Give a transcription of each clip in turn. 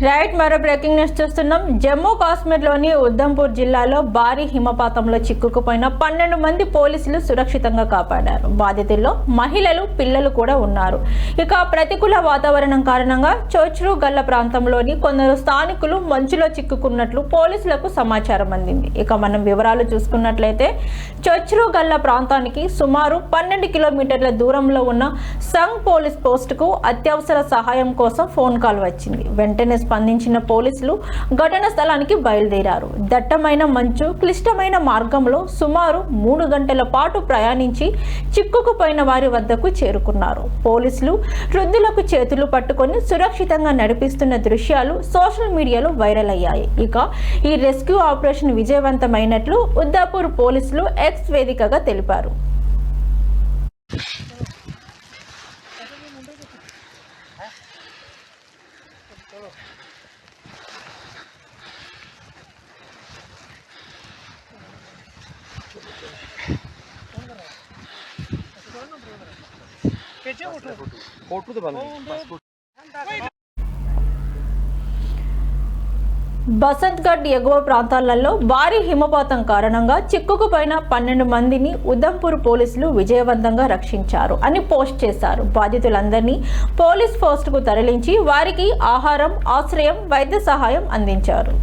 Right మరో breaking news చూస్తున్నాం. జమ్మూ కాశ్మీర్లోని ఉధంపూర్ జిల్లాలో భారీ హిమపాతంలో చిక్కుకుపోయిన 12 మంది పోలీసులు సురక్షితంగా కాపాడారు. బాధితుల్లో మహిళలు, పిల్లలు కూడా ఉన్నారు. ఇక ప్రతికూల వాతావరణం కారణంగా చోచ్రు గల్ల ప్రాంతంలోని కొందరు స్థానికులు మంచులో చిక్కుకున్నట్లు పోలీసులకు సమాచారం అందింది. ఇక మనం వివరాలు చూసుకున్నట్లయితే చోచ్రు గల్ల ప్రాంతానికి సుమారు 12 కిలోమీటర్ల దూరంలో ఉన్న సంగ్ పోలీస్ పోస్టుకు అత్యవసర సహాయం కోసం ఫోన్ కాల్ వచ్చింది. వెంటనే స్పందించిన పోలీసులు ఘటన స్థలానికి బయలుదేరారు. దట్టమైన మంచు, క్లిష్టమైన మార్గంలో సుమారు 3 గంటల పాటు ప్రయాణించి చిక్కుకుపోయిన వారి వద్దకు చేరుకున్నారు. పోలీసులు వృద్ధులకు చేతులు పట్టుకొని సురక్షితంగా నడిపిస్తున్న దృశ్యాలు సోషల్ మీడియాలో వైరల్ అయ్యాయి. ఇక ఈ రెస్క్యూ ఆపరేషన్ విజయవంతమైనట్లు ఉధంపూర్ పోలీసులు ఎక్స్ వేదికగా తెలిపారు. బసంత్గఢ్ ఎగువ ప్రాంతాలలో భారీ హిమపాతం కారణంగా చిక్కుకుపోయిన 12 మందిని ఉధంపూర్ పోలీసులు విజయవంతంగా రక్షించారు అని పోస్ట్ చేశారు. బాధితులందరినీ పోలీస్ పోస్టుకు తరలించి వారికి ఆహారం, ఆశ్రయం, వైద్య సహాయం అందించారు.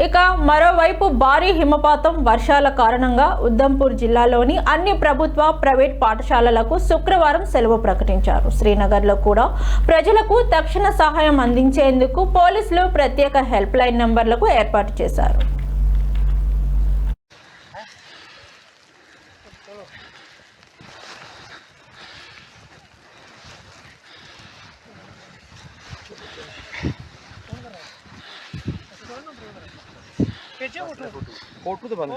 ఇక మరోవైపు భారీ హిమపాతం, వర్షాల కారణంగా ఉధంపూర్ జిల్లాలోని అన్ని ప్రభుత్వ, ప్రైవేట్ పాఠశాలలకు శుక్రవారం సెలవు ప్రకటించారు. శ్రీనగర్లో కూడా ప్రజలకు తక్షణ సహాయం అందించేందుకు పోలీసులు ప్రత్యేక హెల్ప్ లైన్ నంబర్లకు ఏర్పాటు చేశారు. फोटो तो बन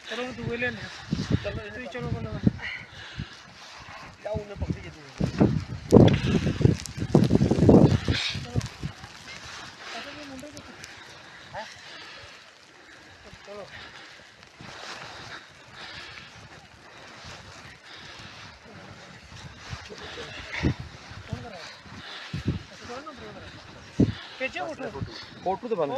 चलो तू ले ले चलो चलो बोलो क्या उन्हें पकड़ के चलो फोटो तो बन